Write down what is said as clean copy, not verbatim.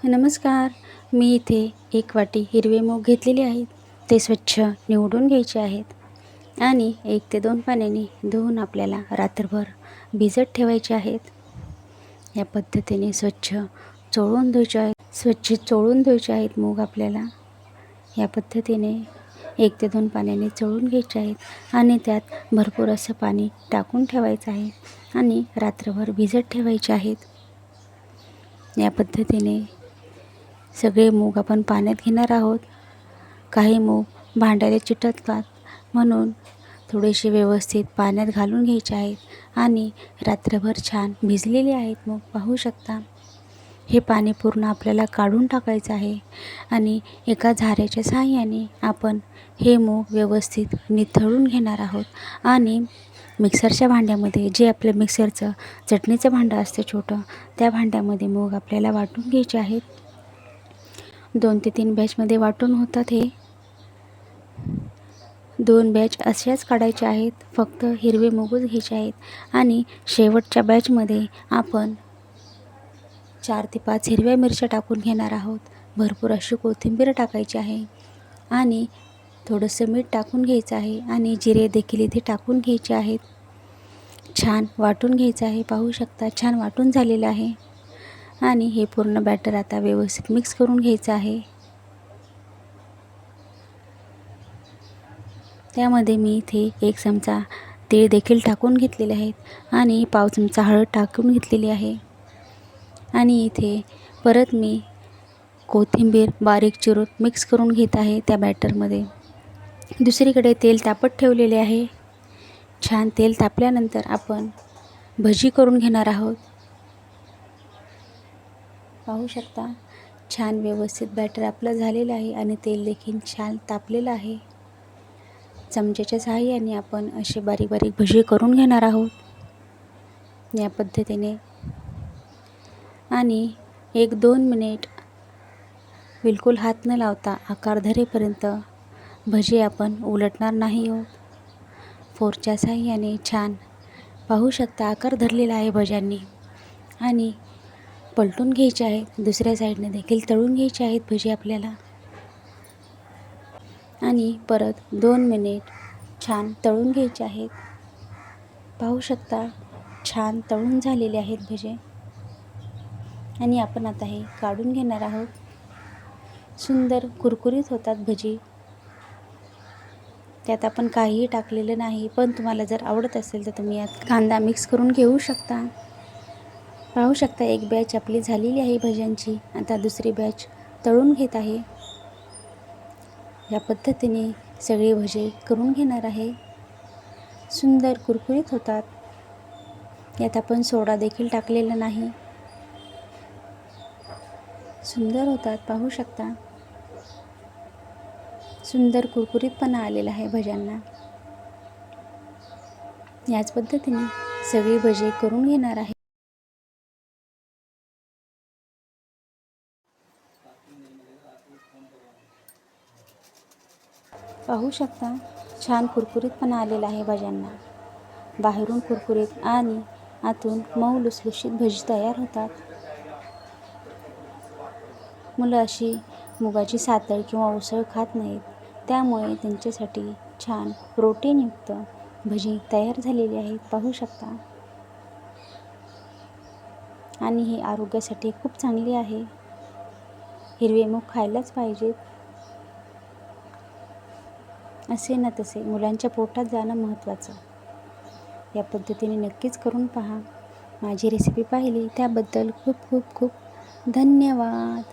नमस्कार. मी इथे एक वाटी हिरवे मूग घेतलेले आहेत. ते स्वच्छ निवडून घ्यायचे आहेत आणि 1 ते 2 पाण्याने धुवून आपल्याला रात्रभर भिजत ठेवायचे आहेत. या पद्धतीने स्वच्छ चोळून धुवायचे आहेत मूग आपल्याला. या पद्धतीने 1 ते 2 पाण्याने चोळून घ्यायचे आहेत आणि त्यात भरपूर असं पाणी टाकून ठेवायचं आहे आणि रात्रभर भिजत ठेवायचे आहेत. या पद्धतीने सगळे मूग आपण पाण्यात घेणार आहोत. काही मूग भांड्याला चिटकतात, म्हणून थोडेसे व्यवस्थित पाण्यात घालून घ्यायचे आहेत आणि रात्रभर छान भिजलेले आहेत मूग. पाहू शकता, हे पाणी पूर्ण आपल्याला काढून टाकायचं आहे आणि एका झाऱ्याच्या सहाय्याने आपण हे मूग व्यवस्थित निथळून घेणार आहोत आणि मिक्सरच्या भांड्यामध्ये, जे आपलं मिक्सरचं चटणीचं भांडं असतं छोटं, त्या भांड्यामध्ये मूग आपल्याला वाटून घ्यायचे आहेत. 2 ते 3 बॅचमध्ये वाटून होतात. हे 2 बॅच अशाच काढायच्या आहेत. फक्त हिरवे मूगच घ्यायचे आहेत आणि शेवटच्या बॅचमध्ये आपण 4 ते 5 हिरव्या मिरच्या टाकून घेणार आहोत. भरपूर अशी कोथिंबीर टाकायची आहे आणि थोडंसं मीठ टाकून घ्यायचं आहे आणि जिरे देखील इथे टाकून घ्यायचे आहेत. छान वाटून घ्यायचं आहे. पाहू शकता, छान वाटून झालेलं आहे आणि हे पूर्ण बॅटर आता व्यवस्थित मिक्स करून घ्यायचं आहे. त्यामध्ये मी इथे 1 चमचा तीळ देखील टाकून घेतलेले आहेत आणि पाव चमचा हळद टाकून घेतलेली आहे आणि इथे परत मी कोथिंबीर बारीक चिरून मिक्स करून घेत आहे त्या बॅटरमध्ये. दुसरीकडे तेल तापत ठेवलेले आहे. छान तेल तापल्यानंतर आपण भजी करून घेणार आहोत. पाहू शकता, छान व्यवस्थित बॅटर आपलं झालेलं आहे आणि तेल देखील छान तापलेलं आहे. चमच्याच्या सहाय्याने आपण असे बारीक बारीक भजी करून घेणार आहोत या पद्धतीने आणि 1-2 मिनिट बिलकुल हात न लावता आकार धरेपर्यंत भजी आपण उलटणार नाही आहोत. फोर्कच्या सहाय्याने छान पाहू शकता आकार धरलेला आहे भज्यांनी आणि पलटून घ्यायचे आहेत. दुसऱ्या साईडने देखील तळून घ्यायचे आहेत भजी आपल्याला आणि परत 2 मिनिट छान तळून घ्यायचे आहेत. पाहू शकता, छान तळून झालेले आहेत भजे आणि आपण आता हे काढून घेणार आहोत. सुंदर कुरकुरीत होतात भजी. त्यात आपण काहीही टाकलेलं नाही, पण तुम्हाला जर आवडत असेल तर तुम्ही यात कांदा मिक्स करून घेऊ शकता. पाहू शकता, एक बॅच आपली झालेली आहे भज्यांची. आता दुसरी बॅच तळून घेत आहे. या पद्धतीने सगळे भजे करून घेणार आहे. सुंदर कुरकुरीत होतात. यात आपण सोडा देखील टाकलेला नाही. सुंदर होतात. पाहू शकता, सुंदर कुरकुरीतपणा आलेला आहे भज्यांना. याच पद्धतीने सगळी भजी करून घेणार आहे. पाहू शकता, छान कुरकुरीतपणा आलेला आहे भज्यांना. बाहेरून कुरकुरीत आणि आतून मऊ लुसलुशीत भजी तयार होतात. मुलं अशी मुगाची सातळ किंवा उसळ खात नाहीत, त्यामुळे त्यांच्यासाठी छान प्रोटीनयुक्त भजी तयार झालेली आहेत. पाहू शकता आणि ही आरोग्यासाठी खूप चांगली आहे. हिरवे मूग खायलाच पाहिजेत. असे ना तसे मुलांच्या पोटात जाणं महत्त्वाचं. या पद्धतीने नक्कीच करून पहा. माझी रेसिपी पाहिली त्याबद्दल खूप खूप खूप धन्यवाद.